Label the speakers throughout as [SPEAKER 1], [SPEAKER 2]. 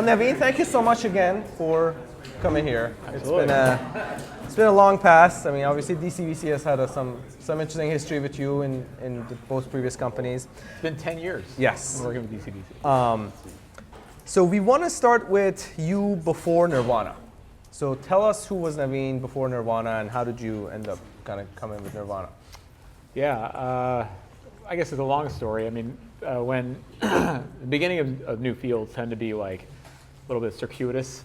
[SPEAKER 1] Well, Naveen, thank you so much again for coming here.
[SPEAKER 2] Absolutely.
[SPEAKER 1] It's been a long past. I mean, obviously DCVC has had some interesting history with you in both previous companies.
[SPEAKER 2] It's been 10 years.
[SPEAKER 1] Yes.
[SPEAKER 2] I'm working with DCVC.
[SPEAKER 1] So we want to start with you before Nirvana. So tell us who was Naveen before Nirvana and how did you end up kind of coming with Nirvana?
[SPEAKER 2] Yeah, I guess it's a long story. I mean, when the beginning of new fields tend to be like a little bit circuitous.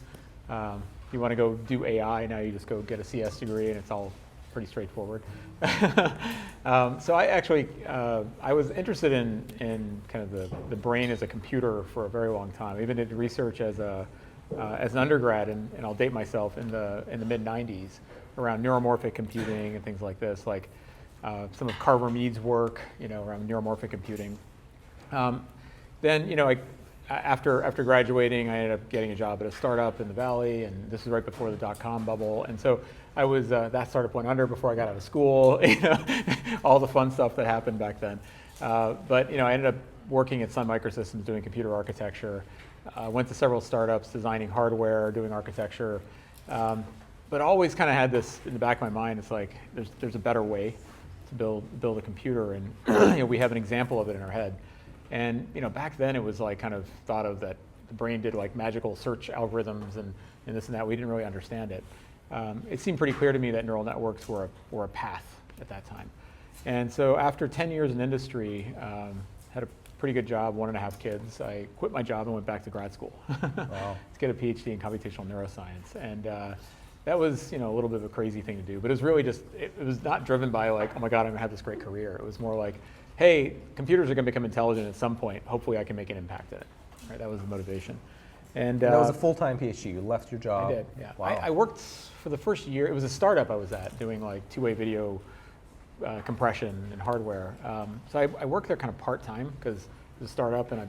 [SPEAKER 2] You want to go do AI, now you just go get a CS degree and it's all pretty straightforward. So I actually, I was interested in kind of the brain as a computer for a very long time. I even did research as an undergrad, and I'll date myself, in the mid-90s around neuromorphic computing and things like this, like some of Carver Mead's work, around neuromorphic computing. Then, after graduating, I ended up getting a job at a startup in the Valley, and this was right before the dot-com bubble. And so I was, that startup went under before I got out of school, all the fun stuff that happened back then. But I ended up working at Sun Microsystems doing computer architecture. Went to several startups designing hardware, doing architecture. But always kind of had this in the back of my mind. It's like, there's a better way to build a computer, and we have an example of it in our head. And back then it was like kind of thought of that the brain did like magical search algorithms and this and that. We didn't really understand it. It seemed pretty clear to me that neural networks were a path at that time. And so after 10 years in industry, had a pretty good job, 1.5 kids. I quit my job and went back to grad school.
[SPEAKER 1] Wow.
[SPEAKER 2] To get a PhD in computational neuroscience. And that was a little bit of a crazy thing to do, but it was really just, it was not driven by like, oh my God, I'm gonna have this great career. It was more like, hey, computers are going to become intelligent at some point. Hopefully I can make an impact in it. Right? That was the motivation. And
[SPEAKER 1] that was a full-time PhD. You left your job.
[SPEAKER 2] I did, yeah.
[SPEAKER 1] Wow.
[SPEAKER 2] I worked for the first year. It was a startup I was at doing like two-way video compression and hardware. So I worked there kind of part-time because it was a startup and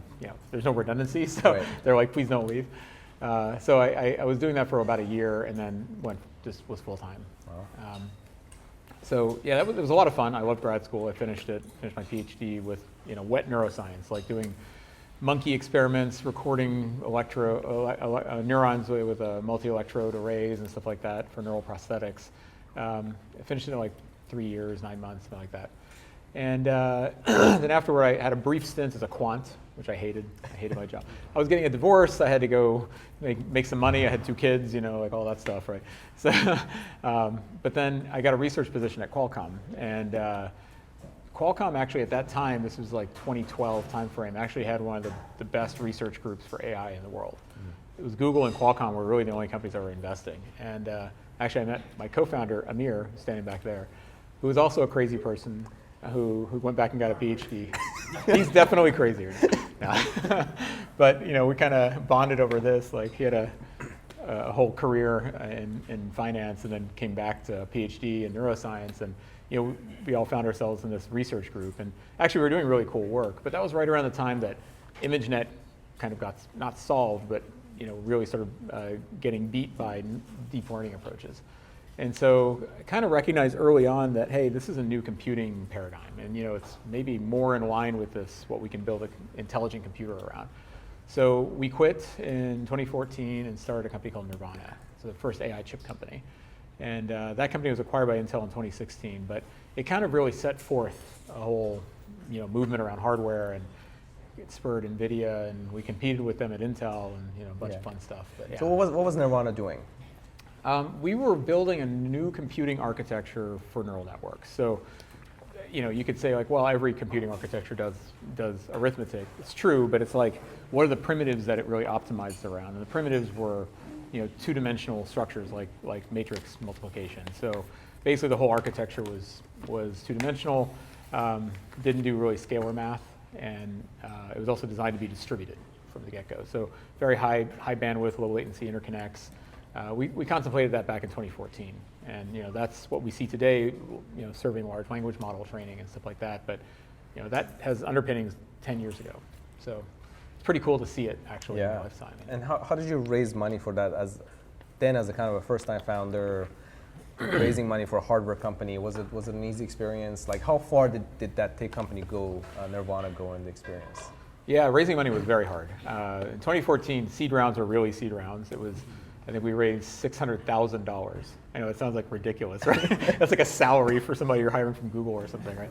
[SPEAKER 2] there's no redundancy. So
[SPEAKER 1] right.
[SPEAKER 2] They're like, please don't leave. So I was doing that for about a year and then was full-time.
[SPEAKER 1] Wow.
[SPEAKER 2] So yeah, it was a lot of fun. I loved grad school. I finished my PhD with wet neuroscience, like doing monkey experiments, recording neurons with multi-electrode arrays and stuff like that for neural prosthetics. I finished it in like 3 years, 9 months, something like that. And then afterward, I had a brief stint as a quant, which I hated. I hated my job. I was getting a divorce. I had to go make some money. I had 2 kids, like all that stuff, right? So, but then I got a research position at Qualcomm. And Qualcomm actually at that time, this was like 2012 timeframe, actually had one of the best research groups for AI in the world. It was Google and Qualcomm were really the only companies that were investing. And actually I met my co-founder, Amir, standing back there, who was also a crazy person, who went back and got a PhD. He's definitely crazier. No. But we kind of bonded over this. Like he had a whole career in finance, and then came back to a PhD in neuroscience, and we all found ourselves in this research group. And actually, we were doing really cool work. But that was right around the time that ImageNet kind of got not solved, but really sort of getting beat by deep learning approaches. And so I kind of recognized early on that, hey, this is a new computing paradigm. And it's maybe more in line with this, what we can build an intelligent computer around. So we quit in 2014 and started a company called Nirvana. So the first AI chip company. And that company was acquired by Intel in 2016. But it kind of really set forth a whole movement around hardware, and it spurred NVIDIA, and we competed with them at Intel, and a bunch of fun stuff. But, yeah.
[SPEAKER 1] So what was Nirvana doing?
[SPEAKER 2] We were building a new computing architecture for neural networks. So, you could say like, well, every computing architecture does arithmetic. It's true, but it's like, what are the primitives that it really optimized around? And the primitives were, two-dimensional structures like matrix multiplication. So basically, the whole architecture was two-dimensional. Didn't do really scalar math, and it was also designed to be distributed from the get-go. So very high bandwidth, low latency interconnects. We contemplated that back in 2014, and that's what we see today, serving large language model training and stuff like that. But that has underpinnings 10 years ago, so it's pretty cool to see it actually in my lifetime.
[SPEAKER 1] And how did you raise money for that as a kind of a first-time founder, raising money for a hardware company? Was it an easy experience? Like how far did that tech company go, Nirvana go in the experience?
[SPEAKER 2] Yeah, raising money was very hard. In 2014, seed rounds were really seed rounds. It was, I think we raised $600,000. I know it sounds like ridiculous, right? That's like a salary for somebody you're hiring from Google or something, right?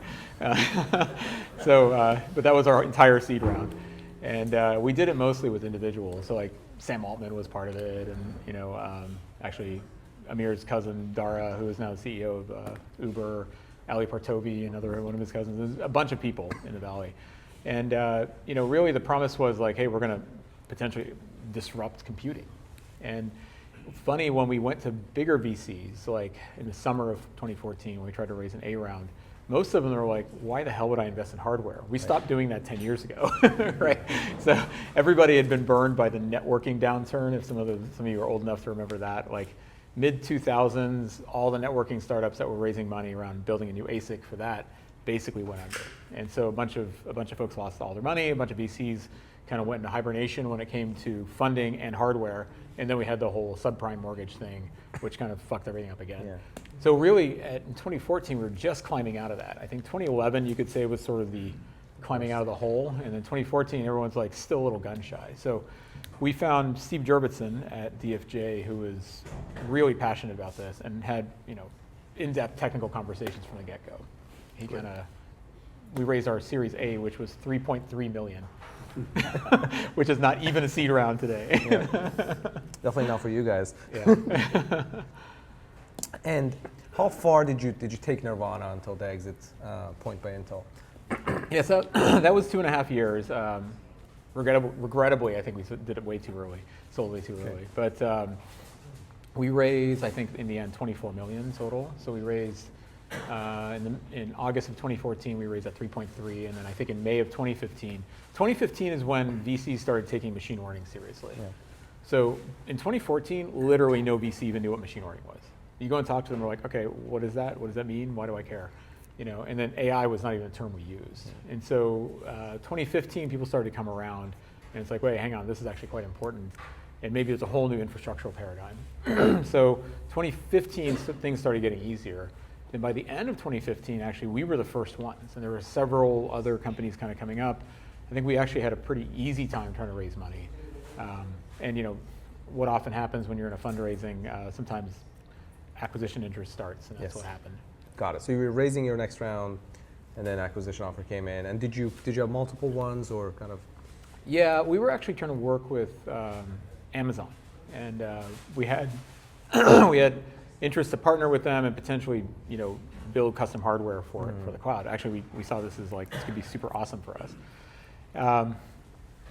[SPEAKER 2] But that was our entire seed round. And we did it mostly with individuals. So like Sam Altman was part of it, and actually Amir's cousin Dara, who is now the CEO of Uber, Ali Partovi, another one of his cousins. There's a bunch of people in the Valley. And really the promise was like, hey, we're going to potentially disrupt computing. And funny, when we went to bigger VCs, like in the summer of 2014, when we tried to raise an A round, most of them are like, why the hell would I invest in hardware? We stopped doing that 10 years ago, right? So everybody had been burned by the networking downturn. If some of you are old enough to remember that, like mid-2000s, all the networking startups that were raising money around building a new ASIC for that basically went under. And so a bunch of folks lost all their money. A bunch of VCs kind of went into hibernation when it came to funding and hardware. And then we had the whole subprime mortgage thing, which kind of fucked everything up again. Yeah. So really, in 2014, we were just climbing out of that. I think 2011, you could say, was sort of the climbing out of the hole. And then 2014, everyone's like still a little gun shy. So we found Steve Jurvetson at DFJ, who was really passionate about this and had in-depth technical conversations from the get-go. We raised our Series A, which was 3.3 million. Which is not even a seed round today.
[SPEAKER 1] Yeah. Definitely not for you guys.
[SPEAKER 2] Yeah.
[SPEAKER 1] And how far did you take Nirvana until the exit point by Intel?
[SPEAKER 2] Yeah, so that was 2.5 years. Regrettably, I think we did it way too early, sold way too early. But we raised, I think, in the end, 24 million total. So we raised in August of 2014, we raised at 3.3, and then I think in May of 2015. 2015 is when VCs started taking machine learning seriously. Yeah. So in 2014, literally no VC even knew what machine learning was. You go and talk to them, they're like, okay, what is that? What does that mean? Why do I care? And then AI was not even a term we used. Yeah. And so 2015, people started to come around, and it's like, wait, hang on, this is actually quite important. And maybe there's a whole new infrastructural paradigm. So 2015, things started getting easier. And by the end of 2015, actually, we were the first ones. And there were several other companies kind of coming up. I think we actually had a pretty easy time trying to raise money. And what often happens when you're in a fundraising, sometimes acquisition interest starts, and that's what happened.
[SPEAKER 1] Got it. So you were raising your next round, and then acquisition offer came in. And did you have multiple ones, or kind of?
[SPEAKER 2] Yeah, we were actually trying to work with Amazon. And we had interest to partner with them and potentially, build custom hardware for it, for the cloud. Actually, we saw this as like, this could be super awesome for us.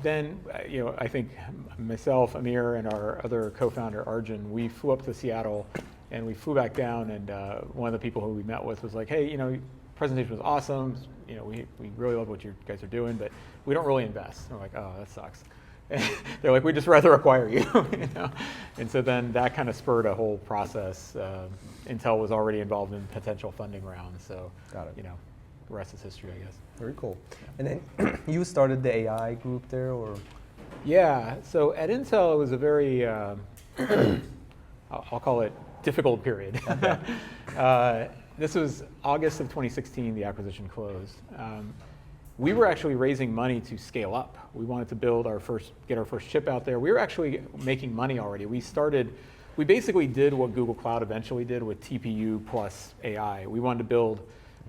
[SPEAKER 2] Then, I think myself, Amir, and our other co-founder, Arjun, we flew up to Seattle, and we flew back down, and one of the people who we met with was like, hey, presentation was awesome. We really love what you guys are doing, but we don't really invest. And we're like, oh, that sucks. They're like, we'd just rather acquire you. And so then that kind of spurred a whole process. Intel was already involved in potential funding rounds, so got it. The rest is history, I guess.
[SPEAKER 1] Very cool. And then you started the AI group there, or?
[SPEAKER 2] Yeah. So at Intel, it was a very I'll call it difficult period. This was August of 2016. The acquisition closed. We were actually raising money to scale up. We wanted to get our first chip out there. We were actually making money already. We basically did what Google Cloud eventually did with TPU plus AI. We wanted to build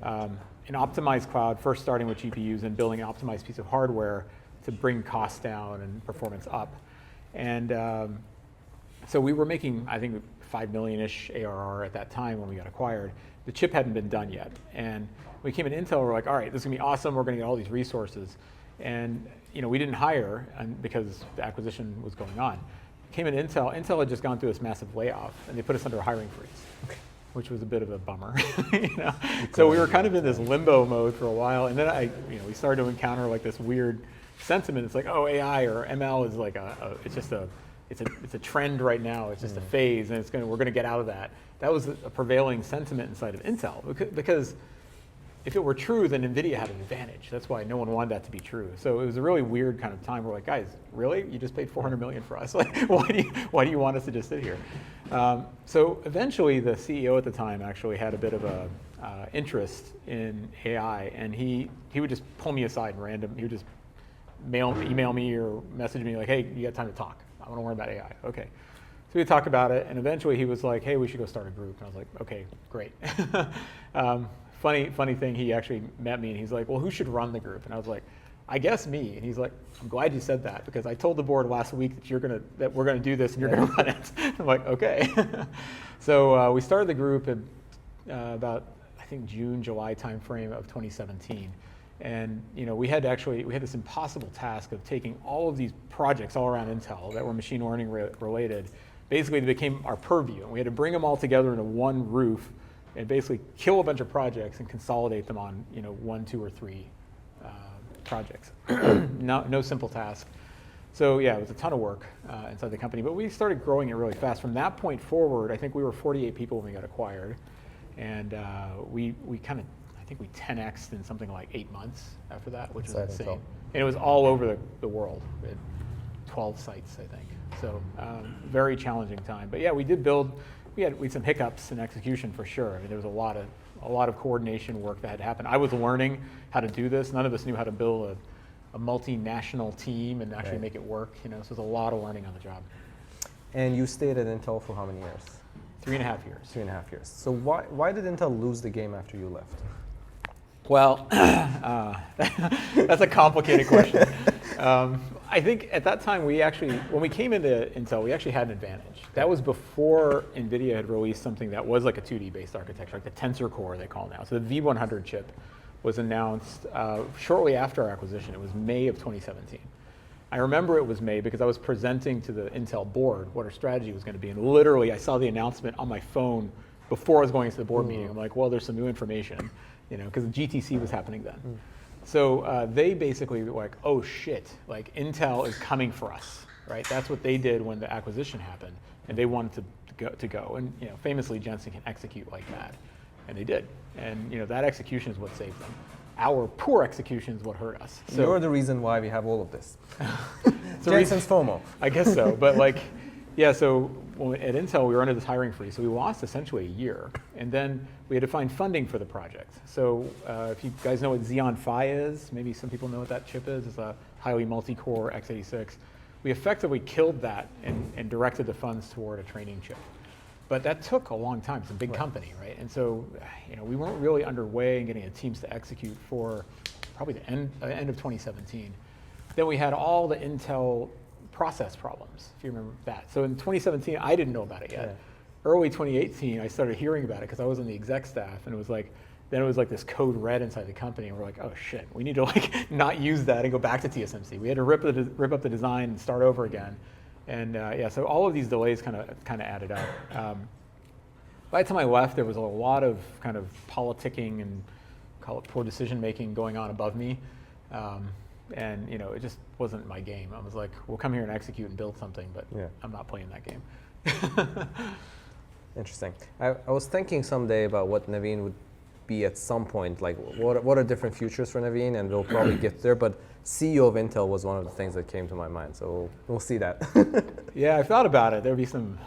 [SPEAKER 2] an optimized cloud, first starting with GPUs and building an optimized piece of hardware to bring costs down and performance up. And so we were making, I think, 5 million-ish ARR at that time when we got acquired. The chip hadn't been done yet. And when we came in Intel, we're like, all right, this is gonna be awesome. We're gonna get all these resources. And we didn't hire because the acquisition was going on. Came in Intel had just gone through this massive layoff, and they put us under a hiring freeze, which was a bit of a bummer. So we were kind of in this limbo mode for a while, and then we started to encounter like this weird sentiment. It's like, oh, AI or ML is like it's a trend right now. It's just a phase, and we're gonna get out of that. That was a prevailing sentiment inside of Intel, because if it were true, then NVIDIA had an advantage. That's why no one wanted that to be true. So it was a really weird kind of time. We're like, guys, really? You just paid $400 million for us? Like, why do you want us to just sit here? So eventually, the CEO at the time actually had a bit of a interest in AI, and he would just pull me aside and he would just email me or message me like, hey, you got time to talk? I want to learn about AI. Okay. So we talked about it, and eventually he was like, hey, we should go start a group. And I was like, okay, great. Funny thing, he actually met me, and he's like, well, who should run the group? And I was like, I guess me. And he's like, I'm glad you said that, because I told the board last week that we're gonna do this and you're gonna run it. I'm like, okay. So we started the group at about, I think, June, July timeframe of 2017. And we had this impossible task of taking all of these projects all around Intel that were machine learning related. Basically, they became our purview, and we had to bring them all together into one roof and basically kill a bunch of projects and consolidate them on 1, 2, or 3 projects. No simple task. So yeah, it was a ton of work inside the company, but we started growing it really fast. From that point forward, I think we were 48 people when we got acquired, and we kind of, I think we 10x'd in something like 8 months after that, which was insane. And it was all over the world. We had 12 sites, I think. So very challenging time. But yeah, we did build. We had some hiccups in execution for sure. I mean, there was a lot of coordination work that had happened. I was learning how to do this. None of us knew how to build a multinational team and actually make it work. So it was a lot of learning on the job.
[SPEAKER 1] And you stayed at Intel for how many years?
[SPEAKER 2] 3.5 years.
[SPEAKER 1] 3.5 years. So why did Intel lose the game after you left?
[SPEAKER 2] Well, that's a complicated question. I think at that time, when we came into Intel, we actually had an advantage. That was before NVIDIA had released something that was like a 2D based architecture, like the Tensor Core they call it now. So the V100 chip was announced shortly after our acquisition. It was May of 2017. I remember it was May because I was presenting to the Intel board what our strategy was going to be. And literally, I saw the announcement on my phone before I was going into the board meeting. I'm like, well, there's some new information, because the GTC was happening then. So they basically were like, oh shit, like Intel is coming for us, right? That's what they did when the acquisition happened, and they wanted to go. And famously, Jensen can execute like that, and they did. And that execution is what saved them. Our poor execution is what hurt us.
[SPEAKER 1] So you're the reason why we have all of this.
[SPEAKER 2] Jensen's
[SPEAKER 1] FOMO.
[SPEAKER 2] I guess so, but so at Intel we were under this hiring freeze, so we lost essentially a year, and then we had to find funding for the project. So if you guys know what Xeon Phi is, maybe some people know what that chip is. It's a highly multi-core x86. We effectively killed that and directed the funds toward a training chip. But that took a long time. It's a big company, right? And so, we weren't really underway in getting the teams to execute for probably the end of 2017. Then we had all the Intel process problems, if you remember that. So in 2017, I didn't know about it yet. Yeah. Early 2018, I started hearing about it because I was on the exec staff, and it was like this code red inside the company, and we're like, oh shit, we need to not use that and go back to TSMC. We had to rip up the design and start over again. And so all of these delays kind of added up. By the time I left, there was a lot of kind of politicking and call it poor decision making going on above me. And it just wasn't my game. I was like, we'll come here and execute and build something, but I'm not playing that game.
[SPEAKER 1] Interesting. I was thinking someday about what Naveen would be at some point, like what are different futures for Naveen, and we'll probably get there, but CEO of Intel was one of the things that came to my mind, so we'll see that.
[SPEAKER 2] Yeah, I thought about it. There would be some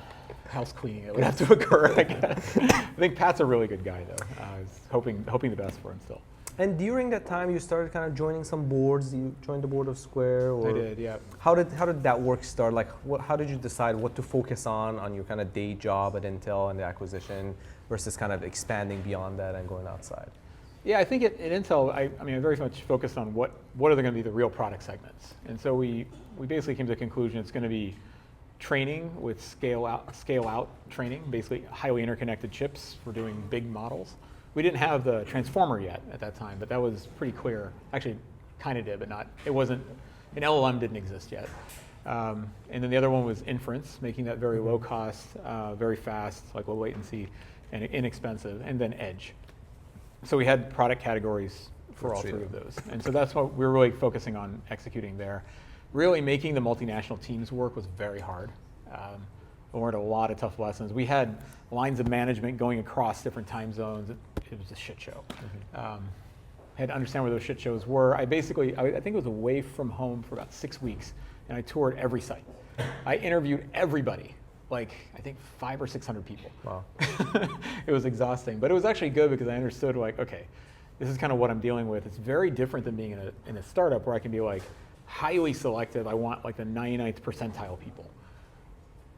[SPEAKER 2] house cleaning that would have to occur, I guess. I think Pat's a really good guy, though. I was hoping the best for him still.
[SPEAKER 1] And during that time, you started kind of joining some boards. You joined the board of Square, or
[SPEAKER 2] I did, yeah.
[SPEAKER 1] How did that work start? Like, how did you decide what to focus on your kind of day job at Intel and the acquisition, versus kind of expanding beyond that and going outside?
[SPEAKER 2] Yeah, I think at Intel, I very much focused on what are going to be the real product segments, and so we basically came to the conclusion it's going to be training with scale out training, basically highly interconnected chips for doing big models. We didn't have the transformer yet at that time, but that was pretty clear. Actually, kind of did, but not. It wasn't. An LLM didn't exist yet. And then the other one was inference, making that very low cost, very fast, like low latency, and inexpensive, and then edge. So we had product categories for all three of those. And so that's what we're really focusing on executing there. Really making the multinational teams work was very hard. We learned a lot of tough lessons. We had lines of management going across different time zones. It was a shit show. Had to understand where those shit shows were. I think it was away from home for about 6 weeks, and I toured every site. I interviewed everybody, like I think 500 or 600 people.
[SPEAKER 1] Wow.
[SPEAKER 2] It was exhausting, but it was actually good because I understood, like, okay, this is kind of what I'm dealing with. It's very different than being in a startup where I can be like, highly selective. I want like the 99th percentile people.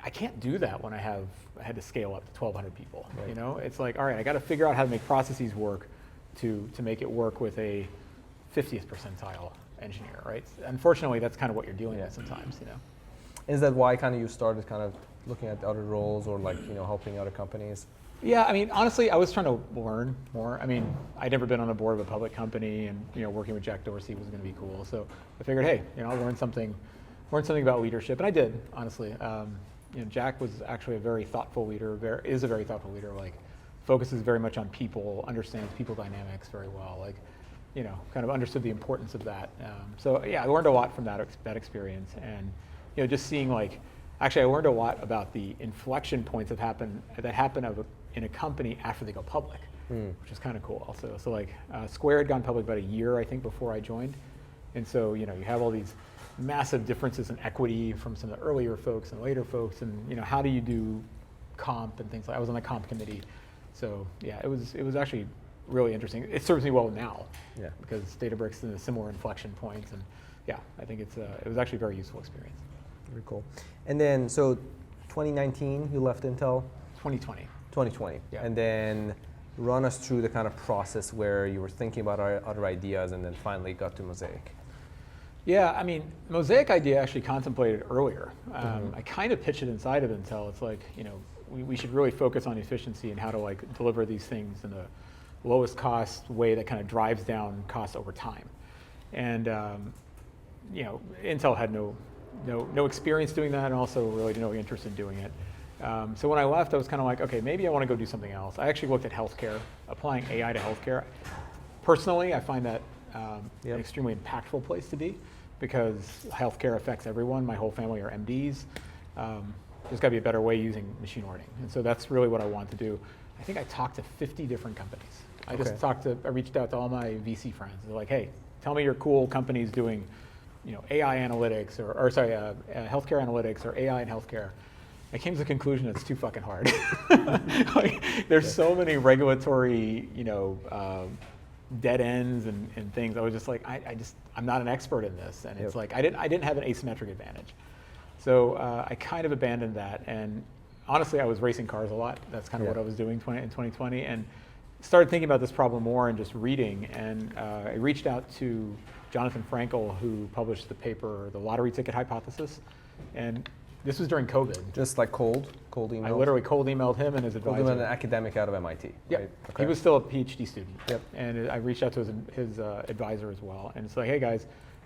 [SPEAKER 2] I can't do that when I had to scale up to 1,200 people.
[SPEAKER 1] Right.
[SPEAKER 2] You know, it's like, all right, I got to figure out how to make processes work to make it work with a 50th percentile engineer, right? Unfortunately, that's kind of what you're dealing with sometimes, you know.
[SPEAKER 1] Is that why kind of you started kind of looking at other roles or like, you know, helping other companies?
[SPEAKER 2] Yeah, I mean, honestly, I was trying to learn more. I mean, I'd never been on the board of a public company, and you know, working with Jack Dorsey was going to be cool. So I figured, hey, you know, I'll learn something about leadership, and I did, honestly. You know, Jack was actually a very thoughtful leader. Is a very thoughtful leader. Like, focuses very much on people, understands people dynamics very well. Like, you know, kind of understood the importance of that. So yeah, I learned a lot from that experience, and you know, just seeing like, actually, I learned a lot about the inflection points that happen in a company after they go public, which is kind of cool also. So like Square had gone public about a year, I think, before I joined. And so, you know, you have all these massive differences in equity from some of the earlier folks and later folks, and you know, how do you do comp and things like, I was on the comp committee. So yeah, it was actually really interesting. It serves me well now, because Databricks is in a similar inflection points, and yeah, I think it was actually a very useful experience.
[SPEAKER 1] Very cool. And then, so 2019, you left Intel?
[SPEAKER 2] 2020.
[SPEAKER 1] 2020.
[SPEAKER 2] Yeah.
[SPEAKER 1] And then run us through the kind of process where you were thinking about other ideas and then finally got to Mosaic.
[SPEAKER 2] Yeah, I mean, Mosaic idea actually contemplated earlier. I kind of pitched it inside of Intel. It's like, you know, we should really focus on efficiency and how to like deliver these things in the lowest cost way that kind of drives down costs over time. And you know, Intel had no experience doing that, and also really no interest in doing it. So when I left, I was kind of like, okay, maybe I want to go do something else. I actually looked at healthcare, applying AI to healthcare. Personally, I find that an extremely impactful place to be, because healthcare affects everyone. My whole family are MDs. There's got to be a better way using machine learning. And so that's really what I want to do. I think I talked to 50 different companies. I reached out to all my VC friends. They're like, hey, tell me your cool companies doing, you know, AI analytics healthcare analytics or AI in healthcare. I came to the conclusion it's too fucking hard. Like, there's so many regulatory, you know, dead ends and things. I was just like, I'm not an expert in this, and it's like I didn't have an asymmetric advantage. So I kind of abandoned that, and honestly, I was racing cars a lot. That's kind of what I was doing in 2020, and started thinking about this problem more and just reading. And I reached out to Jonathan Frankel, who published the paper, The Lottery Ticket Hypothesis, and this was during COVID.
[SPEAKER 1] Just like cold email?
[SPEAKER 2] I literally cold emailed him and his advisor.
[SPEAKER 1] Cold emailed an academic out of MIT.
[SPEAKER 2] Yeah,
[SPEAKER 1] right? Okay.
[SPEAKER 2] He was still a PhD student.
[SPEAKER 1] Yep.
[SPEAKER 2] And I reached out to his advisor as well, and it's like, hey guys,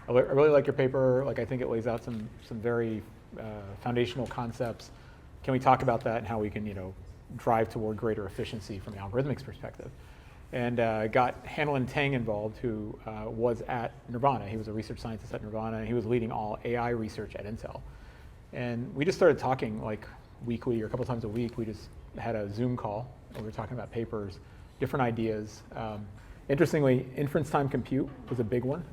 [SPEAKER 2] I really like your paper. Like, I think it lays out some very foundational concepts. Can we talk about that and how we can, you know, drive toward greater efficiency from an algorithmics perspective? And got Hanlon Tang involved, who was at Nirvana. He was a research scientist at Nirvana, and he was leading all AI research at Intel. And we just started talking like weekly or a couple times a week. We just had a Zoom call, and we were talking about papers, different ideas. Interestingly, inference time compute was a big one.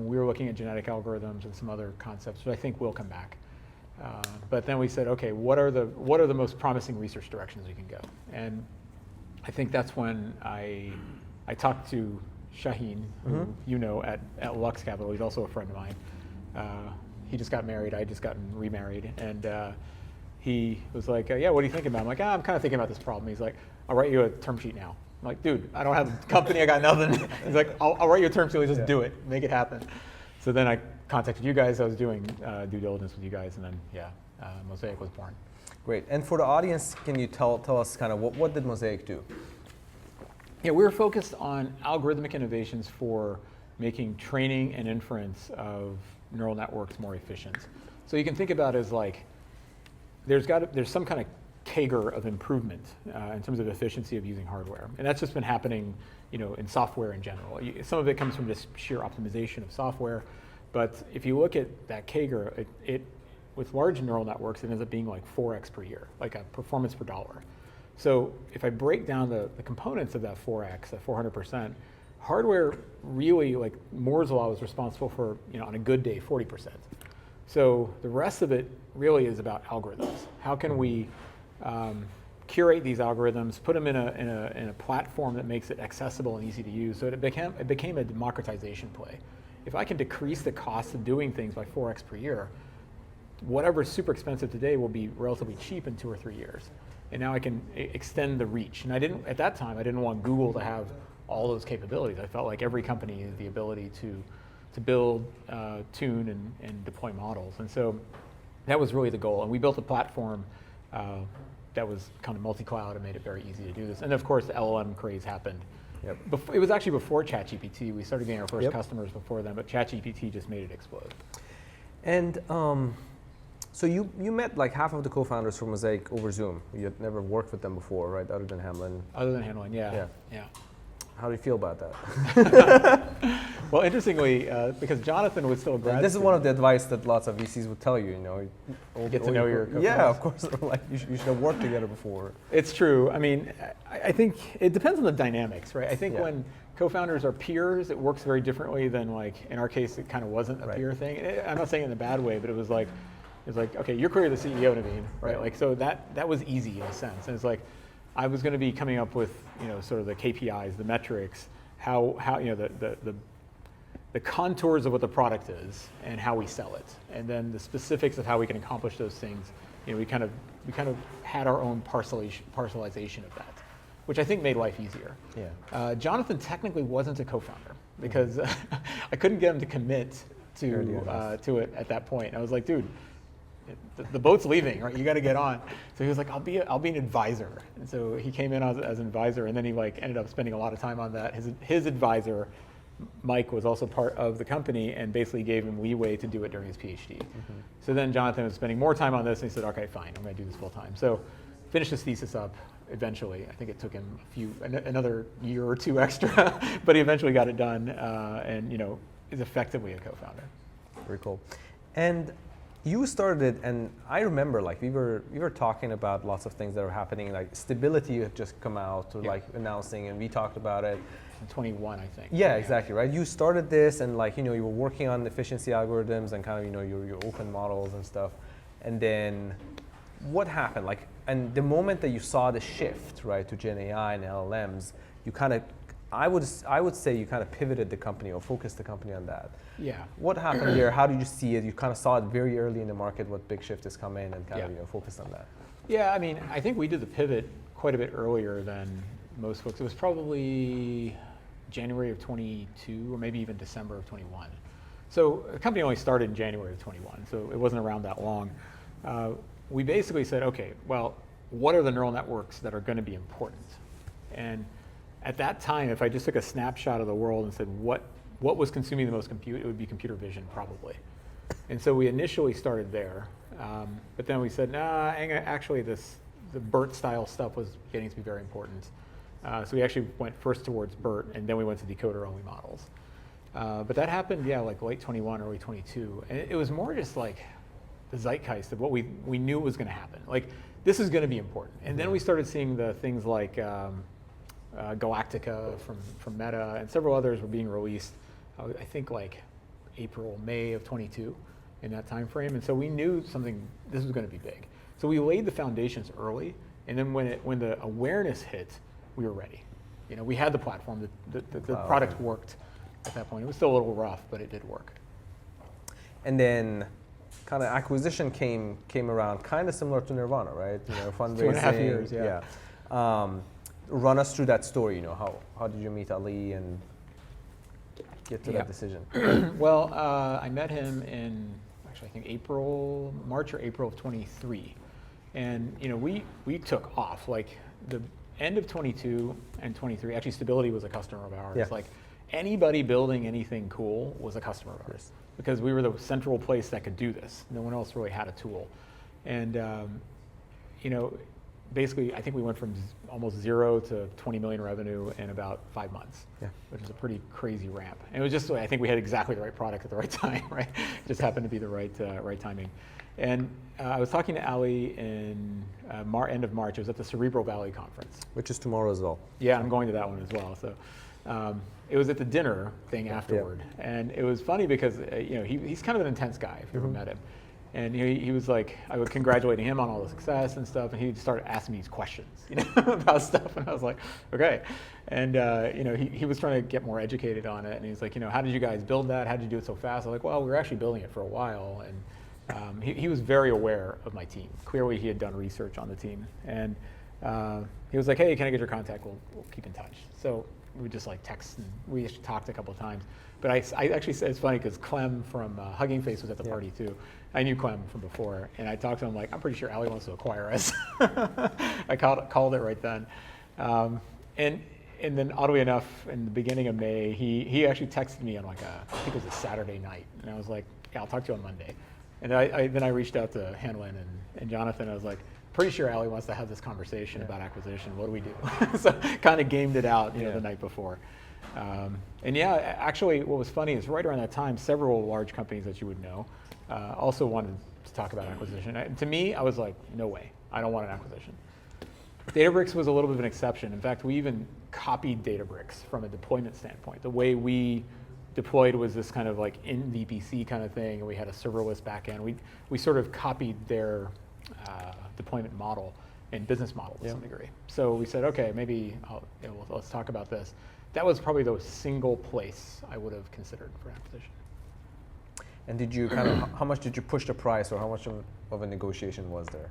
[SPEAKER 2] We were looking at genetic algorithms and some other concepts, which I think will come back. But then we said, okay, what are the most promising research directions we can go? And I think that's when I talked to Shaheen, who you know at Lux Capital. He's also a friend of mine. He just got married. I had just gotten remarried, and he was like, "Yeah, what do you think about?" I'm like, "I'm kind of thinking about this problem." He's like, "I'll write you a term sheet now." I'm like, "Dude, I don't have a company. I got nothing." He's like, "I'll write you a term sheet. Just do it. Make it happen." So then I contacted you guys. I was doing due diligence with you guys, and then Mosaic was born.
[SPEAKER 1] Great. And for the audience, can you tell us kind of what did Mosaic do?
[SPEAKER 2] Yeah, we were focused on algorithmic innovations for making training and inference of neural networks more efficient. So you can think about it as like, there's some kind of CAGR of improvement in terms of efficiency of using hardware. And that's just been happening, you know, in software in general. Some of it comes from just sheer optimization of software. But if you look at that CAGR, with large neural networks, it ends up being like 4x per year, like a performance per dollar. So if I break down the components of that 4x, that 400%, hardware really, like Moore's law, was responsible for, you know, on a good day, 40%. So the rest of it really is about algorithms. How can we curate these algorithms, put them in a platform that makes it accessible and easy to use? So it became a democratization play. if I can decrease the cost of doing things by 4x per year, whatever's super expensive today will be relatively cheap in 2 or 3 years. And now I can extend the reach. And at that time, I didn't want Google to have all those capabilities. I felt like every company needed the ability to build, tune, and deploy models. And so that was really the goal. And we built a platform that was kind of multi-cloud and made it very easy to do this. And of course, the LLM craze happened.
[SPEAKER 1] Yep.
[SPEAKER 2] It was actually before ChatGPT. We started getting our first
[SPEAKER 1] Yep.
[SPEAKER 2] customers before then, but ChatGPT just made it explode.
[SPEAKER 1] And so you met like half of the co-founders from Mosaic over Zoom. You had never worked with them before, right? Other than Hamlin.
[SPEAKER 2] Other than handling, yeah.
[SPEAKER 1] How do you feel about that?
[SPEAKER 2] Well, interestingly, because Jonathan was still a grad
[SPEAKER 1] This is
[SPEAKER 2] student.
[SPEAKER 1] one of the advice that lots of VCs would tell you. You know,
[SPEAKER 2] Get to know your co-founders.
[SPEAKER 1] Yeah, of course. Like you should have worked together before.
[SPEAKER 2] It's true. I mean, I think it depends on the dynamics, right? I think
[SPEAKER 1] Yeah.
[SPEAKER 2] when co-founders are peers, it works very differently than like, in our case, it kind of wasn't a
[SPEAKER 1] Right.
[SPEAKER 2] peer thing. I'm not saying it in a bad way, but it was like, okay, you're clearly the CEO, Naveen, right? Like, so that was easy in a sense. And it's like, I was going to be coming up with, sort of the KPIs, the metrics, how the contours of what the product is and how we sell it, and then the specifics of how we can accomplish those things. We kind of had our own parcelization of that, which I think made life easier.
[SPEAKER 1] Yeah.
[SPEAKER 2] Jonathan technically wasn't a co-founder because I couldn't get him to commit to it at that point. I was like, dude, the boat's leaving, right? You got to get on. So he was like, I'll be an advisor. And so he came in as an advisor, and then he like ended up spending a lot of time on that. His advisor, Mike, was also part of the company and basically gave him leeway to do it during his PhD. Mm-hmm. So then Jonathan was spending more time on this, and he said, okay, fine, I'm going to do this full time. So finished his thesis up eventually. I think it took him another year or two extra, but he eventually got it done, and is effectively a co-founder.
[SPEAKER 1] Very cool. And you started, and I remember like we were talking about lots of things that were happening, like stability had just come out, or like announcing, and we talked about it.
[SPEAKER 2] In 21, I think.
[SPEAKER 1] Yeah, exactly, right? You started this, and like you were working on efficiency algorithms and kind of your open models and stuff. And then what happened? Like, and the moment that you saw the shift, right, to Gen AI and LLMs, you kind of, I would say you kind of pivoted the company or focused the company on that.
[SPEAKER 2] Yeah.
[SPEAKER 1] What happened there? How did you see it? You kind of saw it very early in the market, what big shift is coming, and kind of focused on that.
[SPEAKER 2] Yeah, I mean, I think we did the pivot quite a bit earlier than most folks. It was probably January of 22, or maybe even December of 21. So the company only started in January of 21, so it wasn't around that long. We basically said, okay, well, what are the neural networks that are going to be important? And at that time, if I just took a snapshot of the world and said, what was consuming the most compute, it would be computer vision, probably. And so we initially started there, but then we said, nah, actually the BERT-style stuff was getting to be very important. So we actually went first towards BERT, and then we went to decoder-only models. But that happened, like late 21, early 22. And it was more just like the zeitgeist of what we knew was going to happen. Like, this is going to be important. And then we started seeing the things like Galactica from Meta, and several others were being released, I think like April, May of 22 in that time frame. And so we knew this was going to be big. So we laid the foundations early, and then when the awareness hit, we were ready. We had the platform, the product worked at that point. It was still a little rough, but it did work.
[SPEAKER 1] And then kind of acquisition came around kind of similar to Nirvana, right? Fundraising.
[SPEAKER 2] 2.5 years, yeah.
[SPEAKER 1] Run us through that story, how did you meet Ali and get to that decision?
[SPEAKER 2] Well, I met him in, actually I think March or April of 23. And we took off, like the end of 22 and 23, actually Stability was a customer of ours.
[SPEAKER 1] Yeah.
[SPEAKER 2] Like anybody building anything cool was a customer of ours, because we were the central place that could do this. No one else really had a tool. And basically, I think we went from almost 0 to 20 million revenue in about 5 months, which is a pretty crazy ramp. And it was just, I think we had exactly the right product at the right time, right? It just happened to be the right timing. And I was talking to Ali in end of March. It was at the Cerebral Valley conference.
[SPEAKER 1] Which is tomorrow as well.
[SPEAKER 2] Yeah, I'm going to that one as well. So it was at the dinner thing afterward. And it was funny because he's kind of an intense guy if you ever met him. And he was like, I was congratulating him on all the success and stuff, and he started asking me these questions, about stuff, and I was like, okay. And he was trying to get more educated on it, and he's like, how did you guys build that? How did you do it so fast? I was like, well, we were actually building it for a while, and he was very aware of my team. Clearly, he had done research on the team, and he was like, hey, can I get your contact? We'll keep in touch. So we just like text, and we actually talked a couple of times. But I actually said, it's funny because Clem from Hugging Face was at the party too. I knew Clem from before, and I talked to him like, I'm pretty sure Ali wants to acquire us. I called it right then. And then oddly enough, in the beginning of May, he actually texted me on like I think it was a Saturday night, and I was like, yeah, I'll talk to you on Monday. And then I reached out to Hanlon and Jonathan. I was like, pretty sure Ali wants to have this conversation about acquisition. What do we do? So kind of gamed it out, the night before. And yeah, actually, what was funny is right around that time, several large companies that you would know also wanted to talk about acquisition. And to me, I was like, no way, I don't want an acquisition. Databricks was a little bit of an exception. In fact, we even copied Databricks from a deployment standpoint. The way we deployed was this kind of like in VPC kind of thing, and we had a serverless backend. We sort of copied their deployment model and business model to some degree. So we said, okay, maybe let's talk about this. That was probably the single place I would have considered for acquisition.
[SPEAKER 1] And did you how much did you push the price, or how much of a negotiation was there?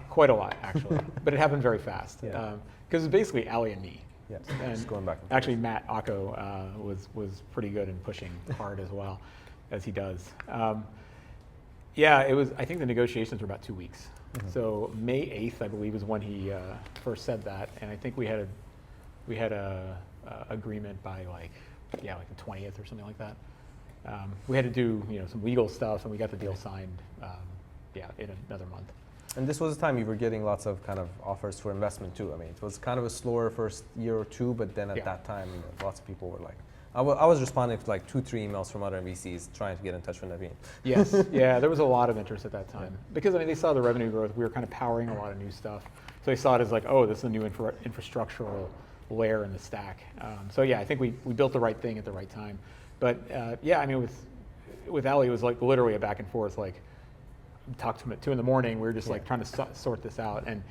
[SPEAKER 2] Quite a lot, actually, but it happened very fast.
[SPEAKER 1] Yeah.
[SPEAKER 2] Because it was basically Ali and me.
[SPEAKER 1] Yeah,
[SPEAKER 2] And
[SPEAKER 1] just going back and forth.
[SPEAKER 2] actually, Matt Acco was pretty good in pushing hard as well, as he does. It was. I think the negotiations were about 2 weeks. Mm-hmm. So May 8th, I believe, is when he first said that, and I think we had a agreement by like the 20th or something like that. We had to do some legal stuff, and we got the deal signed in another month. And
[SPEAKER 1] this was the time you were getting lots of kind of offers for investment too. I mean, it was kind of a slower first year or two, but then at that time, lots of people were like, I was responding to like 2-3 emails from other VCs trying to get in touch with Naveen.
[SPEAKER 2] Yes, there was a lot of interest at that time. Because they saw the revenue growth. We were kind of powering a lot of new stuff. So they saw it as like, oh, this is a new infrastructural layer in the stack. I think we built the right thing at the right time. But with Ali, it was like literally a back and forth. Like, talked to him at 2 a.m. We were just like trying to sort this out, and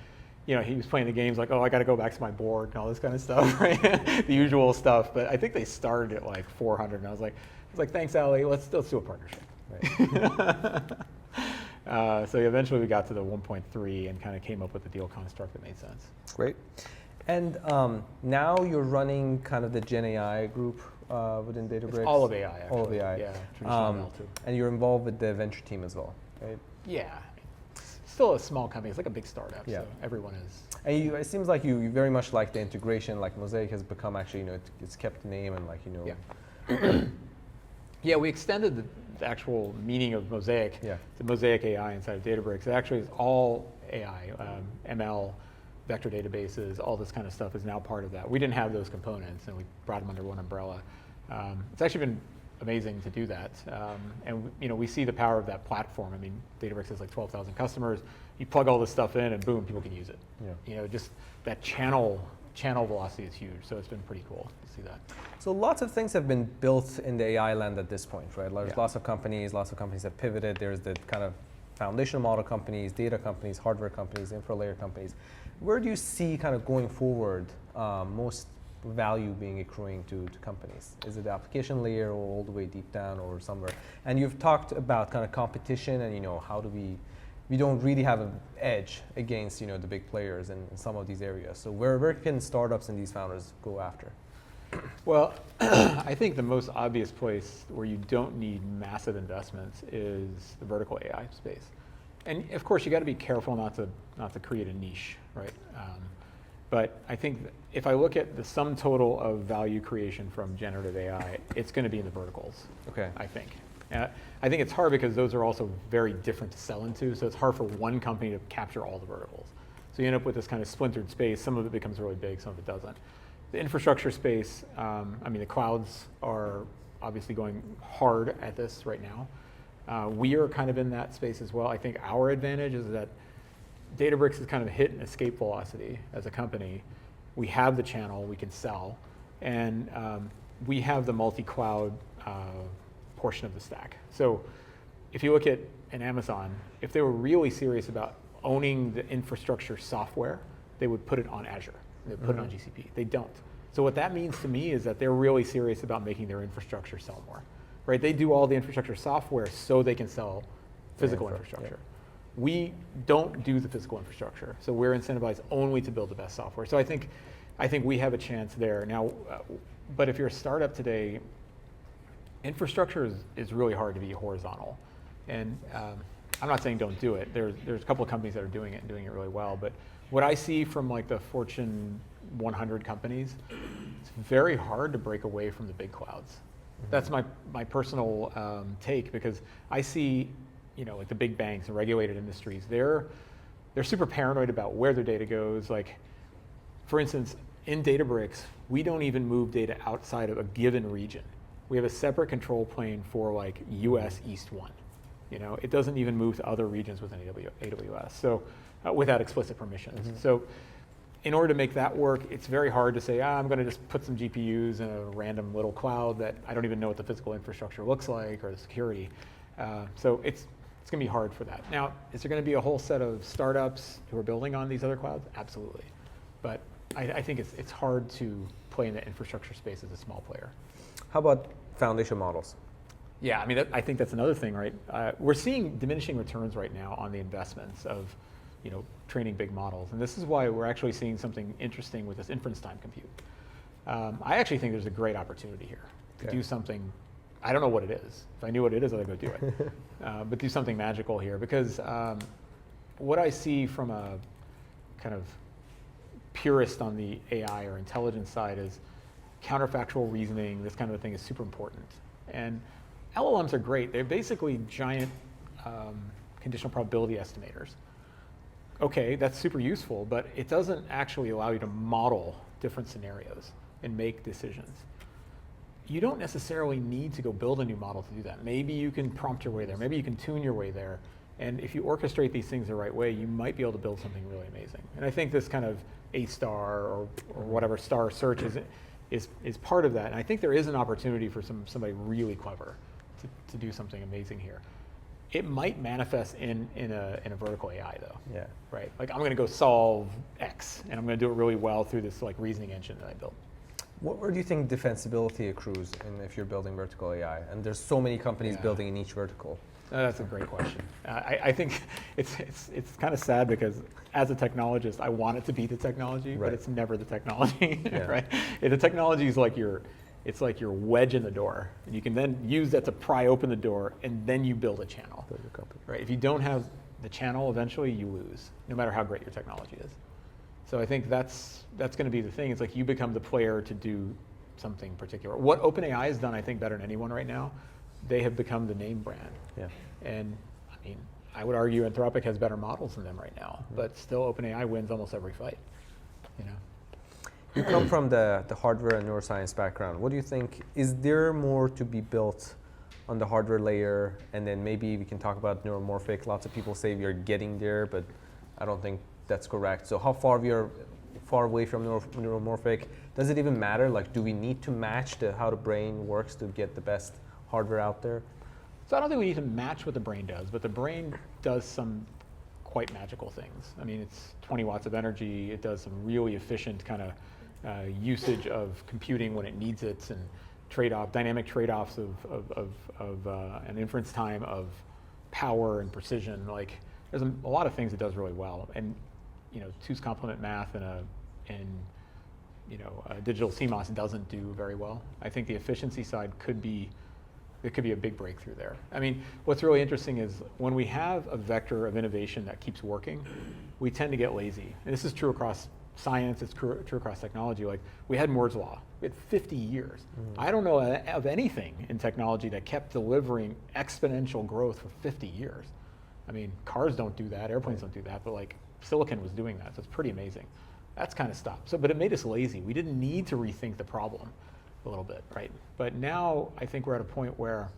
[SPEAKER 2] he was playing the games like, oh, I got to go back to my board and all this kind of stuff, right? The usual stuff. But I think they started at like 400, and I was like, thanks, Ali. Let's do a partnership. Right. So eventually we got to the 1.3 and kind of came up with a deal construct that made sense.
[SPEAKER 1] Great. And now you're running kind of the Gen AI group within Databricks.
[SPEAKER 2] It's all of AI, actually.
[SPEAKER 1] All of AI.
[SPEAKER 2] Yeah, traditional ML too.
[SPEAKER 1] And you're involved with the venture team as well, right?
[SPEAKER 2] Yeah. It's still a small company. It's like a big startup,
[SPEAKER 1] Yeah.
[SPEAKER 2] so everyone is.
[SPEAKER 1] And it seems like you very much like the integration. Like Mosaic has become actually, it's kept the name and
[SPEAKER 2] Yeah. Yeah, we extended the actual meaning of Mosaic to Mosaic AI inside of Databricks. It actually is all AI, ML, vector databases, all this kind of stuff is now part of that. We didn't have those components, and we brought them under one umbrella. It's actually been amazing to do that, and we see the power of that platform. I mean, Databricks has like 12,000 customers. You plug all this stuff in, and boom, people can use it. Yeah. Just that channel velocity is huge. So it's been pretty cool to see that.
[SPEAKER 1] So lots of things have been built in the AI land at this point, right? There's lots of companies have pivoted. There's the kind of foundational model companies, data companies, hardware companies, infra layer companies. Where do you see kind of going forward most value being accruing to companies? Is it the application layer or all the way deep down or somewhere? And you've talked about kind of competition and how do we don't really have an edge against the big players in some of these areas. So where can startups and these founders go after?
[SPEAKER 2] Well, I think the most obvious place where you don't need massive investments is the vertical AI space. And of course, you got to be careful not to create a niche, right? But I think if I look at the sum total of value creation from generative AI, it's going to be in the verticals.
[SPEAKER 1] Okay.
[SPEAKER 2] I think. I think it's hard because those are also very different to sell into. So it's hard for one company to capture all the verticals. So you end up with this kind of splintered space. Some of it becomes really big, some of it doesn't. The infrastructure space, the clouds are obviously going hard at this right now. We are kind of in that space as well. I think our advantage is that Databricks has kind of hit an escape velocity as a company. We have the channel, we can sell, and we have the multi-cloud portion of the stack. So, if you look at an Amazon, if they were really serious about owning the infrastructure software, they would put it on Azure. They would put it on GCP. They don't. So what that means to me is that they're really serious about making their infrastructure sell more, right? They do all the infrastructure software so they can sell physical infrastructure. We don't do the physical infrastructure, so we're incentivized only to build the best software. So I think we have a chance there. Now, but if you're a startup today, infrastructure is really hard to be horizontal. And I'm not saying don't do it. There's a couple of companies that are doing it and doing it really well, but what I see from like the Fortune 100 companies, it's very hard to break away from the big clouds. That's my personal take, because I see, like the big banks and regulated industries, they're super paranoid about where their data goes. Like, for instance, in Databricks, we don't even move data outside of a given region. We have a separate control plane for like US East 1. It doesn't even move to other regions within AWS, so without explicit permissions. So in order to make that work, it's very hard to say, I'm going to just put some GPUs in a random little cloud that I don't even know what the physical infrastructure looks like or the security. So it's going to be hard for that. Now, is there going to be a whole set of startups who are building on these other clouds? Absolutely. But I think it's hard to play in the infrastructure space as a small player.
[SPEAKER 1] How about foundation models?
[SPEAKER 2] Yeah, I mean, I think that's another thing, right? We're seeing diminishing returns right now on the investments of training big models. And this is why we're actually seeing something interesting with this inference time compute. I actually think there's a great opportunity here to do something. I don't know what it is. If I knew what it is, I'd go do it. But do something magical here, because what I see from a kind of purist on the AI or intelligence side is counterfactual reasoning, this kind of thing is super important. And LLMs are great. They're basically giant conditional probability estimators. Okay, that's super useful, but it doesn't actually allow you to model different scenarios and make decisions. You don't necessarily need to go build a new model to do that. Maybe you can prompt your way there. Maybe you can tune your way there. And if you orchestrate these things the right way, you might be able to build something really amazing. And I think this kind of A-star or whatever star search is part of that. And I think there is an opportunity for somebody really clever to do something amazing here. It might manifest in a vertical AI though.
[SPEAKER 1] Yeah.
[SPEAKER 2] Right. Like I'm going to go solve X, and I'm going to do it really well through this like reasoning engine that I built.
[SPEAKER 1] Where do you think defensibility accrues if you're building vertical AI? And there's so many companies building in each vertical.
[SPEAKER 2] That's a great question. I think it's kind of sad, because as a technologist, I want it to be the technology, but it's never the technology, right? The technology is like your wedge in the door, and you can then use that to pry open the door, and then you build a channel.
[SPEAKER 1] Build your company.
[SPEAKER 2] Right? If you don't have the channel, eventually you lose, no matter how great your technology is. So I think that's going to be the thing. It's like you become the player to do something particular. What OpenAI has done, I think, better than anyone right now, they have become the name brand. Yeah. And I mean, I would argue Anthropic has better models than them right now, but still OpenAI wins almost every fight.
[SPEAKER 1] You come from the hardware and neuroscience background. What do you think, is there more to be built on the hardware layer? And then maybe we can talk about neuromorphic. Lots of people say we are getting there, but I don't think that's correct. So how far we are far away from neuromorphic? Does it even matter? Like, do we need to match how the brain works to get the best hardware out there?
[SPEAKER 2] So I don't think we need to match what the brain does, but the brain does some quite magical things. I mean, it's 20 watts of energy. It does some really efficient kind of usage of computing when it needs it, and dynamic trade-offs of an inference time of power and precision. Like, there's a lot of things it does really well. And two's complement math and a digital CMOS doesn't do very well. I think the efficiency side could be a big breakthrough there. I mean, what's really interesting is when we have a vector of innovation that keeps working, we tend to get lazy. And this is true across science, it's true across technology. Like, we had Moore's Law. We had 50 years. I don't know of anything in technology that kept delivering exponential growth for 50 years. I mean, cars don't do that, airplanes don't do that, but like silicon was doing that, so it's pretty amazing. That's kind of stopped. But it made us lazy. We didn't need to rethink the problem a little bit, right? But now I think we're at a point where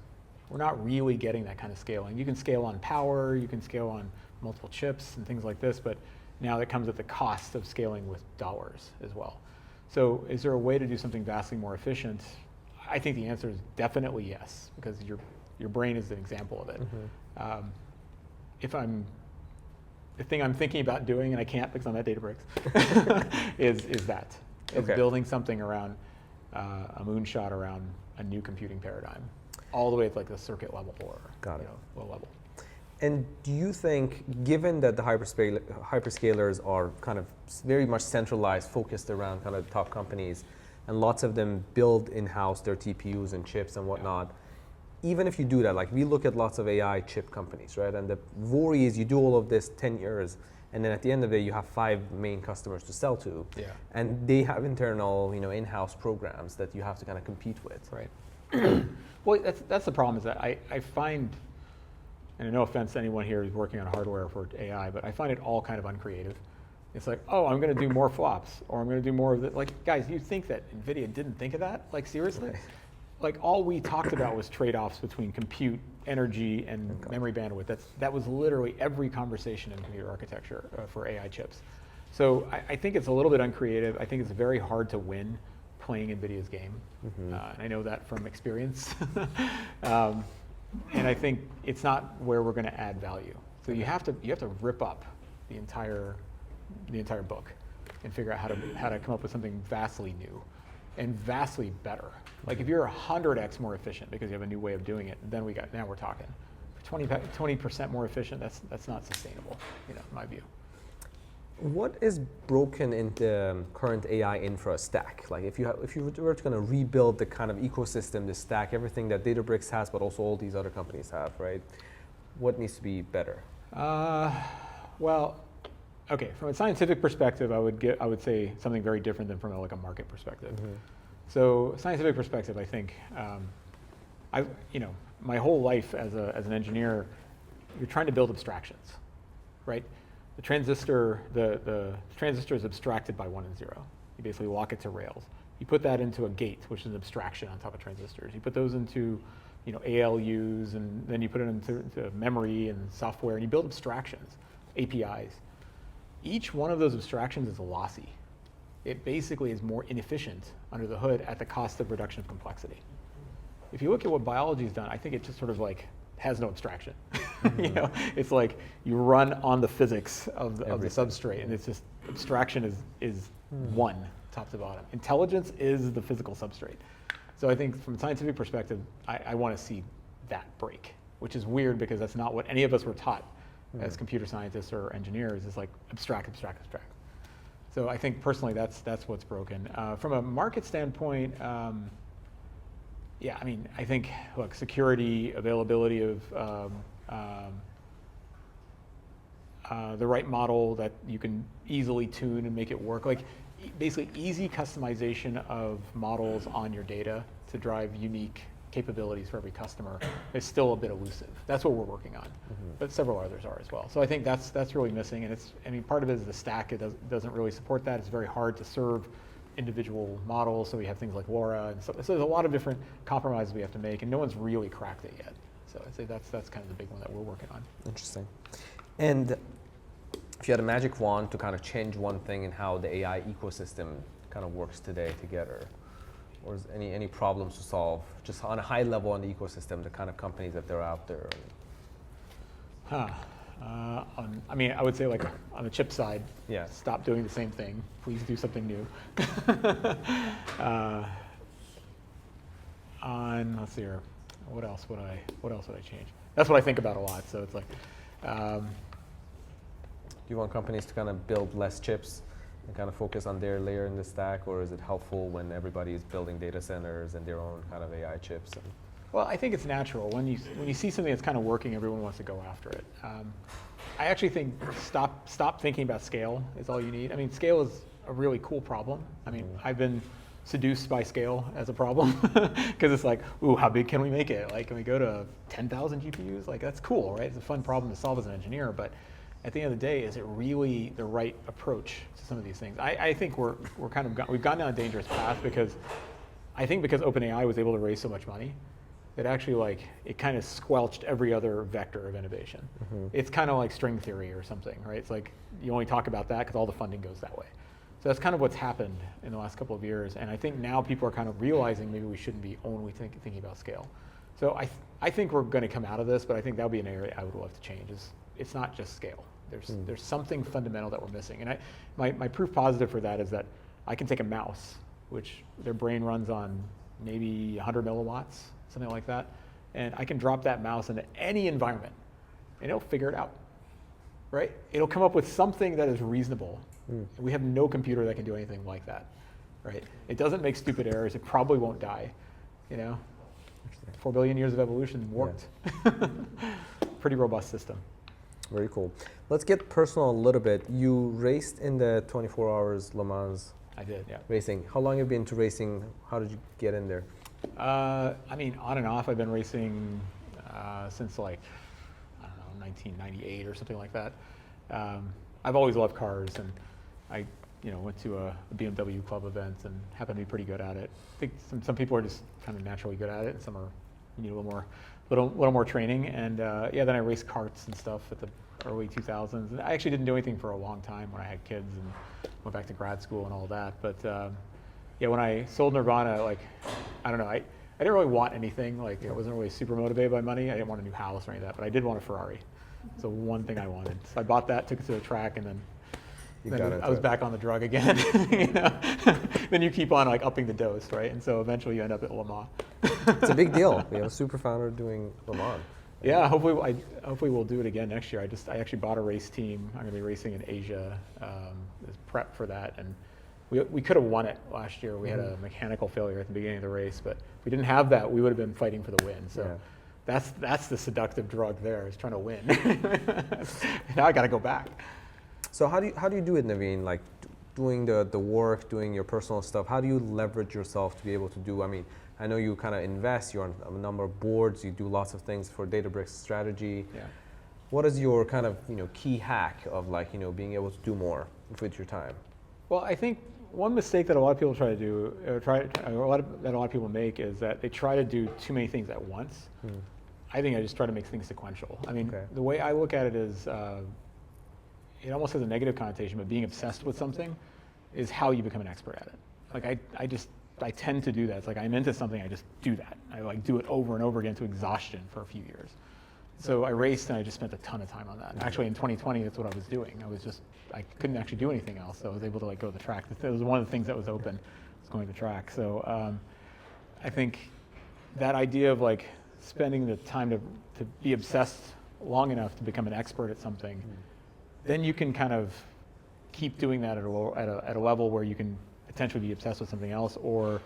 [SPEAKER 2] we're not really getting that kind of scaling. You can scale on power, you can scale on multiple chips and things like this, but now that comes at the cost of scaling with dollars as well. So is there a way to do something vastly more efficient? I think the answer is definitely yes, because Your brain is an example of it. The thing I'm thinking about doing, and I can't because I'm at Databricks, is building something around a moonshot around a new computing paradigm, all the way to like the circuit level or low level.
[SPEAKER 1] And do you think, given that the hyperscalers are kind of very much centralized, focused around kind of top companies, and lots of them build in-house their TPUs and chips and whatnot, even if you do that, like we look at lots of AI chip companies, right? And the worry is you do all of this 10 years, and then at the end of the day, you have 5 main customers to sell to.
[SPEAKER 2] Yeah.
[SPEAKER 1] And they have internal, in-house programs that you have to kind of compete with.
[SPEAKER 2] Right. Well, that's the problem, is that I find, and no offense to anyone here who's working on hardware for AI, but I find it all kind of uncreative. It's like, oh, I'm going to do more flops, or I'm going to do more of it. Like, guys, you think that NVIDIA didn't think of that? Like, seriously?
[SPEAKER 1] Right.
[SPEAKER 2] Like, all we talked about was trade-offs between compute, energy, and memory bandwidth. That was literally every conversation in computer architecture for AI chips. So I think it's a little bit uncreative. I think it's very hard to win playing NVIDIA's game. And I know that from experience. And I think it's not where we're going to add value. So you have to rip up the entire book and figure out how to come up with something vastly new and vastly better. Like if you're 100x more efficient because you have a new way of doing it, then now we're talking. 20% more efficient, that's not sustainable, in my view.
[SPEAKER 1] What is broken in the current AI infra stack? Like if you were to kind of rebuild the kind of ecosystem, the stack, everything that Databricks has, but also all these other companies have, right? What needs to be better?
[SPEAKER 2] Well, okay. From a scientific perspective, I would say something very different than from a market perspective. So, scientific perspective, I think, my whole life as an engineer, you're trying to build abstractions, right? The transistor is abstracted by 1 and 0. You basically lock it to rails. You put that into a gate, which is an abstraction on top of transistors. You put those into, ALUs, and then you put it into memory and software, and you build abstractions, APIs. Each one of those abstractions is lossy. It basically is more inefficient under the hood at the cost of reduction of complexity. If you look at what biology's done, I think it just sort of like has no abstraction. It's like you run on the physics of the substrate, and it's just abstraction is one top to bottom. Intelligence is the physical substrate. So I think from a scientific perspective, I want to see that break, which is weird because that's not what any of us were taught as computer scientists or engineers. Is like abstract. So I think personally that's what's broken. From a market standpoint, I think, look, security, availability of the right model that you can easily tune and make it work. Like basically easy customization of models on your data to drive unique capabilities for every customer is still a bit elusive. That's what we're working on, but several others are as well. So I think that's really missing, and part of it is the stack. It doesn't really support that. It's very hard to serve individual models, so we have things like LoRa, and so there's a lot of different compromises we have to make, and no one's really cracked it yet. So I'd say that's kind of the big one that we're working on.
[SPEAKER 1] Interesting. And if you had a magic wand to kind of change one thing in how the AI ecosystem kind of works today together, or is any problems to solve, just on a high level on the ecosystem, the kind of companies that they're out there?
[SPEAKER 2] I would say like on the chip side, stop doing the same thing. Please do something new. Let's see here, what else would I change? That's what I think about a lot. So it's like,
[SPEAKER 1] do you want companies to kind of build less chips and kind of focus on their layer in the stack, or is it helpful when everybody is building data centers and their own kind of AI chips?
[SPEAKER 2] Well, I think it's natural. When you see something that's kind of working, everyone wants to go after it. I actually think stop thinking about scale is all you need. I mean, scale is a really cool problem. I mean, I've been seduced by scale as a problem because it's like, ooh, how big can we make it? Like, can we go to 10,000 GPUs? Like, that's cool, right? It's a fun problem to solve as an engineer, but at the end of the day, is it really the right approach to some of these things? I think we've gone down a dangerous path because OpenAI was able to raise so much money, it actually it kind of squelched every other vector of innovation. It's kind of like string theory or something, right? It's like you only talk about that because all the funding goes that way. So that's kind of what's happened in the last couple of years. And I think now people are kind of realizing maybe we shouldn't be only thinking about scale. So I think we're going to come out of this, but I think that would be an area I would love to change. It's not just scale. There's something fundamental that we're missing. And my proof positive for that is that I can take a mouse, which their brain runs on maybe 100 milliwatts, something like that, and I can drop that mouse into any environment, and it'll figure it out, right? It'll come up with something that is reasonable. And we have no computer that can do anything like that, right? It doesn't make stupid errors. It probably won't die, 4 billion years of evolution worked. Yeah. Pretty robust system.
[SPEAKER 1] Very cool. Let's get personal a little bit. You raced in the 24 hours Le Mans.
[SPEAKER 2] I did, yeah.
[SPEAKER 1] Racing. How long have you been into racing? How did you get in there?
[SPEAKER 2] I mean, on and off. I've been racing since like, I don't know, 1998 or something like that. I've always loved cars, and I, went to a BMW club event and happened to be pretty good at it. I think some people are just kind of naturally good at it, and some are need a little more training. And then I raced karts and stuff at the early 2000s. And I actually didn't do anything for a long time when I had kids and went back to grad school and all that. But when I sold Nirvana, I don't know, I didn't really want anything. I wasn't really super motivated by money. I didn't want a new house or any of that, but I did want a Ferrari. So one thing I wanted. So I bought that, took it to the track, and then I was back on the drug again. Then you keep on upping the dose, right? And so eventually you end up at Le Mans.
[SPEAKER 1] It's a big deal. We have a Superfounder doing Le Mans.
[SPEAKER 2] Yeah, hopefully we'll do it again next year. I actually bought a race team. I'm going to be racing in Asia as prep for that, and we could have won it last year. We had a mechanical failure at the beginning of the race, but if we didn't have that, we would have been fighting for the win. So that's the seductive drug there, is trying to win. Now I got to go back.
[SPEAKER 1] So how do you do it, Naveen? Doing the work, doing your personal stuff. How do you leverage yourself to be able to do? I mean, I know you kind of invest. You're on a number of boards. You do lots of things for Databricks strategy. Yeah. What is your kind of key hack of being able to do more with your time?
[SPEAKER 2] Well, I think one mistake that a lot of people try to do, that a lot of people make, is that they try to do too many things at once. I think I just try to make things sequential. I mean, the way I look at it is, it almost has a negative connotation, but being obsessed with something is how you become an expert at it. I tend to do that. It's I'm into something, I just do that. I do it over and over again to exhaustion for a few years. So I raced and I just spent a ton of time on that. And actually in 2020, that's what I was doing. I couldn't actually do anything else. So I was able to go to the track. It was one of the things that was open, was going to the track. So I think that idea of spending the time to be obsessed long enough to become an expert at something, then you can kind of keep doing that at a level where you can potentially be obsessed with something else, or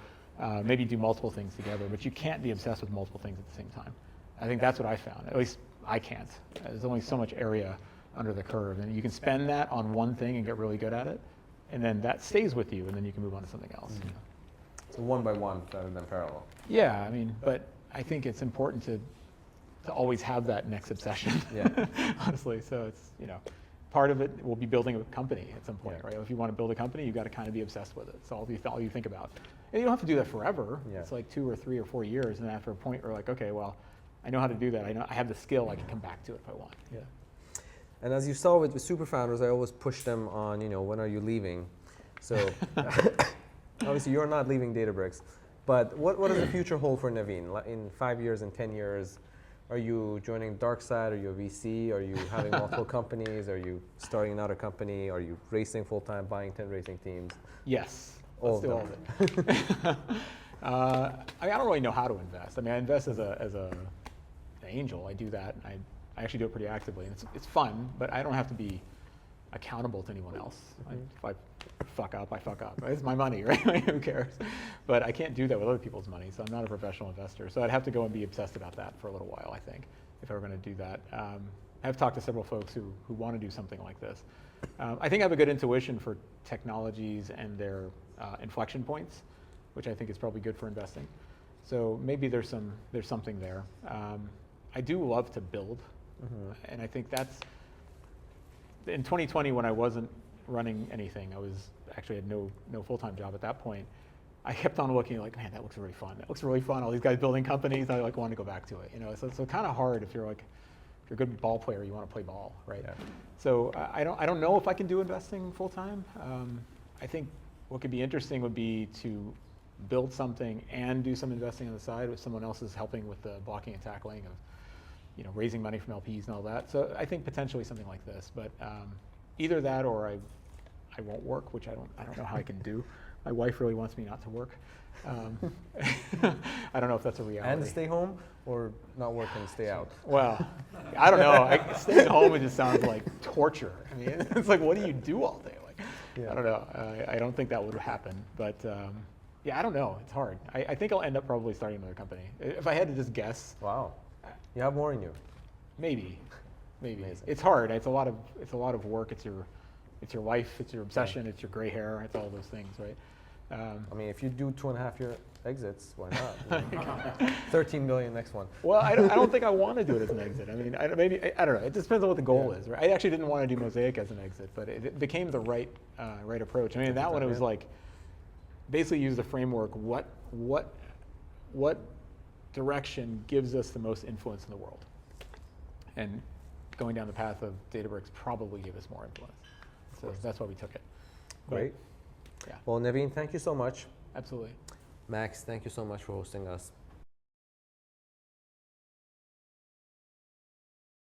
[SPEAKER 2] maybe do multiple things together, but you can't be obsessed with multiple things at the same time. I think that's what I found. At least I can't. There's only so much area under the curve, and you can spend that on one thing and get really good at it, and then that stays with you, and then you can move on to something else.
[SPEAKER 1] So one by one rather than parallel.
[SPEAKER 2] Yeah, I mean, but I think it's important to always have that next obsession. Yeah. Honestly, so it's part of it will be building a company at some point, right? If you want to build a company, you've got to kind of be obsessed with it. It's all you think about. And you don't have to do that forever. Yeah. It's 2 or 3 or 4 years, and after a point you're okay, well, I know how to do that. I have the skill. I can come back to it if I want. Yeah.
[SPEAKER 1] And as you saw with the Superfounders, I always push them on, when are you leaving? So obviously you're not leaving Databricks, but what does the future hold for Naveen? In 5 years, in 10 years, are you joining dark side? Are you a VC? Are you having multiple companies? Are you starting another company? Are you racing full time, buying 10 racing teams?
[SPEAKER 2] Yes. Let's do all of it. I don't really know how to invest. I invest as an angel. I do that. I actually do it pretty actively. And it's fun, but I don't have to be accountable to anyone else. If I fuck up, I fuck up. It's my money, right? Who cares? But I can't do that with other people's money, so I'm not a professional investor. So I'd have to go and be obsessed about that for a little while, I think, if I were going to do that. I've talked to several folks who want to do something like this. I think I have a good intuition for technologies and their inflection points, which I think is probably good for investing. So maybe there's something there. I do love to build, and I think that's, in 2020 when I wasn't running anything, I had no full-time job at that point. I kept on looking man, that looks really fun. That looks really fun. All these guys building companies. I want to go back to it. So it's kind of hard if you're if you're a good ball player, you want to play ball, right? Yeah. So I don't know if I can do investing full-time. I think what could be interesting would be to build something and do some investing on the side, with someone else is helping with the blocking and tackling of, raising money from LPs and all that. So I think potentially something like this, but either that or I won't work, which I don't know how I can do. My wife really wants me not to work. I don't know if that's a reality.
[SPEAKER 1] And stay home, or not work and stay out?
[SPEAKER 2] Well, I don't know. Staying home, it just sounds like torture. I mean, it's like, what do you do all day? Like,
[SPEAKER 1] Yeah.
[SPEAKER 2] I don't know. I don't think that would happen. But yeah, I don't know. It's hard. I think I'll end up probably starting another company. If I had to just guess,
[SPEAKER 1] Wow. You have more in you.
[SPEAKER 2] maybe.
[SPEAKER 1] Amazing.
[SPEAKER 2] It's hard. It's a lot of work. It's your life. It's your obsession. It's your gray hair. It's all those things, right?
[SPEAKER 1] I mean, if you do 2.5-year exits, why not? 13 million next one.
[SPEAKER 2] Well, I don't think I want to do it as an exit. I mean, I don't know. It just depends on what the goal is. Right? I actually didn't want to do Mosaic as an exit, but it became the right approach. I mean, that one it was like basically use the framework. What direction gives us the most influence in the world? And going down the path of Databricks probably gave us more influence. So that's why we took it.
[SPEAKER 1] Great.
[SPEAKER 2] Yeah.
[SPEAKER 1] Well, Naveen, thank you so much.
[SPEAKER 2] Absolutely.
[SPEAKER 1] Max, thank you so much for hosting us.